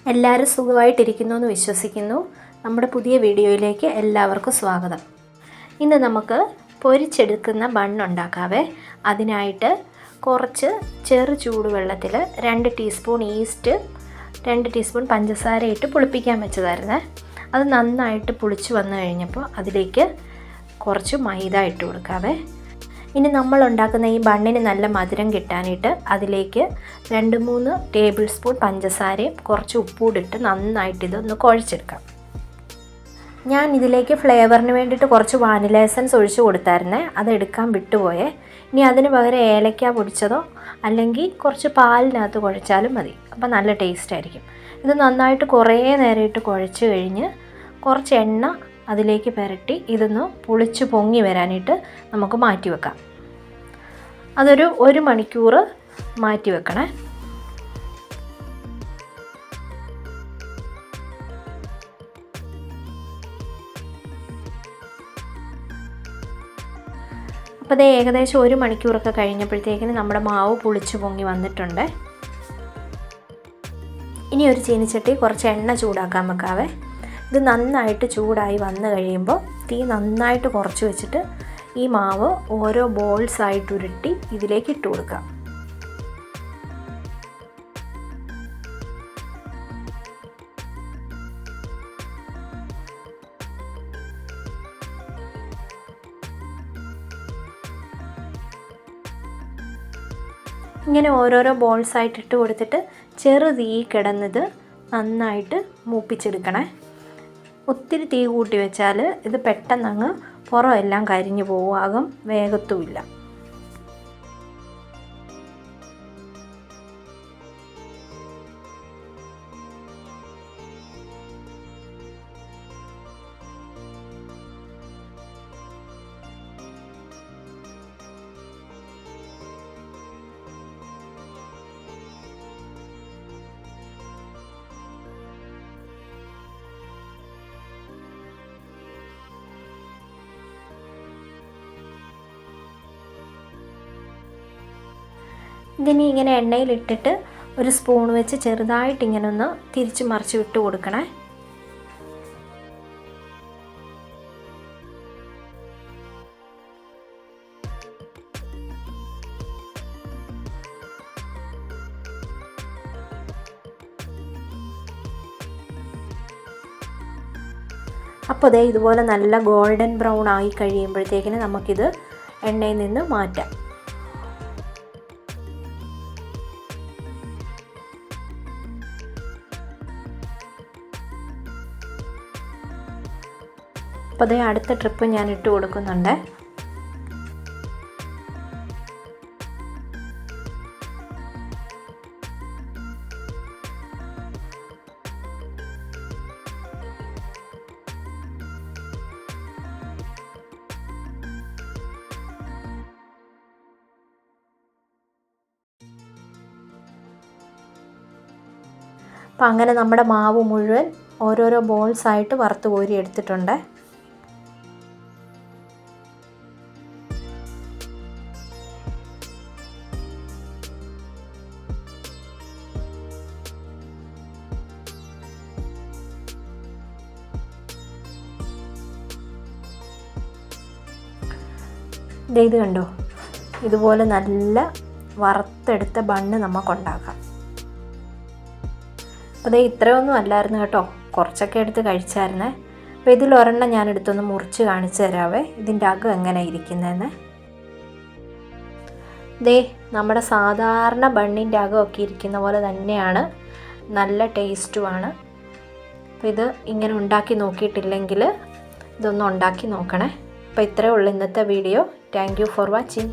എല്ലാവരും സുഖമായിട്ടിരിക്കുന്നു എന്ന് വിശ്വസിക്കുന്നു. നമ്മുടെ പുതിയ വീഡിയോയിലേക്ക് എല്ലാവർക്കും സ്വാഗതം. ഇന്ന് നമുക്ക് പൊരിച്ചെടുക്കുന്ന ബണ്ണുണ്ടാക്കാവേ. അതിനായിട്ട് കുറച്ച് ചെറു ചൂടുവെള്ളത്തിൽ 2 ടീസ്പൂൺ ഈസ്റ്റ്, 2 ടീസ്പൂൺ പഞ്ചസാര ഇട്ട് പുളിപ്പിക്കാൻ വെച്ചതായിരുന്നേ. അത് നന്നായിട്ട് പുളിച്ച് വന്നു കഴിഞ്ഞപ്പോൾ അതിലേക്ക് കുറച്ച് മൈദ ഇട്ട് കൊടുക്കാവേ. ഇനി നമ്മൾ ഉണ്ടാക്കുന്ന ഈ ബണ്ണിന് നല്ല മധുരം കിട്ടാനായിട്ട് അതിലേക്ക് 2-3 ടേബിൾ സ്പൂൺ പഞ്ചസാരയും കുറച്ച് ഉപ്പൂടിട്ട് നന്നായിട്ട് ഇതൊന്ന് കുഴച്ചെടുക്കാം. ഞാൻ ഇതിലേക്ക് ഫ്ലേവറിന് വേണ്ടിയിട്ട് കുറച്ച് വാനില എസൻസ് ഒഴിച്ച് കൊടുത്തായിരുന്നേ, അതെടുക്കാൻ വിട്ടുപോയേ. ഇനി അതിന് പകരം ഏലക്ക പൊടിച്ചതോ അല്ലെങ്കിൽ കുറച്ച് പാലിനകത്ത് കുഴച്ചാലും മതി. അപ്പോൾ നല്ല ടേസ്റ്റ് ആയിരിക്കും. ഇത് നന്നായിട്ട് കുറേ നേരം ഇട്ട് കുഴച്ച് കഴിഞ്ഞ് കുറച്ച് എണ്ണ അതിലേക്ക് പുരട്ടി ഇതൊന്ന് പുളിച്ച് പൊങ്ങി വരാനായിട്ട് നമുക്ക് മാറ്റി വെക്കാം. അതൊരു 1 മണിക്കൂർ മാറ്റി വെക്കണേ. അപ്പോൾ അത് ഏകദേശം 1 മണിക്കൂറൊക്കെ കഴിഞ്ഞപ്പോഴത്തേക്കിന് നമ്മുടെ മാവ് പുളിച്ച് പൊങ്ങി വന്നിട്ടുണ്ട്. ഇനി ഒരു ചീനിച്ചട്ടി കുറച്ച് എണ്ണ ചൂടാക്കാൻ വെക്കാവേ. ഇത് നന്നായിട്ട് ചൂടായി വന്നു കഴിയുമ്പോൾ തീ നന്നായിട്ട് കുറച്ച് വെച്ചിട്ട് ഈ മാവ് ഓരോ ബോൾസായിട്ട് ഉരുട്ടി ഇതിലേക്ക് ഇട്ട് കൊടുക്കാം. ഇങ്ങനെ ഓരോരോ ബോൾസായിട്ട് ഇട്ട് കൊടുത്തിട്ട് ചെറു തീ കിടന്നത് നന്നായിട്ട് മൂപ്പിച്ചെടുക്കണേ. ഒത്തിരി തീ കൂട്ടി വെച്ചാൽ ഇത് പെട്ടെന്നങ്ങ് പുറമെല്ലാം കരിഞ്ഞു പോകും, അകം വേഗത്തുമില്ല. ഇതിനി ഇങ്ങനെ എണ്ണയിലിട്ടിട്ട് ഒരു സ്പൂൺ വെച്ച് ചെറുതായിട്ട് ഇങ്ങനെ ഒന്ന് തിരിച്ച് മറിച്ച് വിട്ട് കൊടുക്കണേ. അപ്പോൾ ദേ ഇതുപോലെ നല്ല ഗോൾഡൻ ബ്രൗൺ ആയി കഴിയുമ്പോഴത്തേക്കിന് നമുക്കിത് എണ്ണയിൽ നിന്ന് മാറ്റാം. അപ്പോൾ അതേ അടുത്ത ട്രിപ്പ് ഞാൻ ഇട്ട് കൊടുക്കുന്നുണ്ട്. അപ്പം അങ്ങനെ നമ്മുടെ മാവ് മുഴുവൻ ഓരോരോ ബോൾസായിട്ട് വറുത്ത് കോരി എടുത്തിട്ടുണ്ട്. ഇത് കണ്ടോ, ഇതുപോലെ നല്ല വറുത്തെടുത്ത ബണ്ണ് നമുക്കുണ്ടാക്കാം. അപ്പോൾ ഇത് ഇത്രയൊന്നും അല്ലായിരുന്നു കേട്ടോ, കുറച്ചൊക്കെ എടുത്ത് കഴിച്ചായിരുന്നേ. അപ്പോൾ ഇതിലൊരെണ്ണം ഞാനെടുത്തൊന്ന് മുറിച്ച് കാണിച്ചു തരാവേ, ഇതിൻ്റെ അകം എങ്ങനെ ഇരിക്കുന്നതെന്ന്. ദേ നമ്മുടെ സാധാരണ ബണ്ണിൻ്റെ അകമൊക്കെ ഇരിക്കുന്ന പോലെ തന്നെയാണ്, നല്ല ടേസ്റ്റുമാണ്. അപ്പോൾ ഇത് ഇങ്ങനെ ഉണ്ടാക്കി നോക്കിയിട്ടില്ലെങ്കിൽ ഇതൊന്ന് ഉണ്ടാക്കി നോക്കണേ. അപ്പോൾ ഇത്രയേ ഉള്ളൂ ഇന്നത്തെ video. Thank you for watching.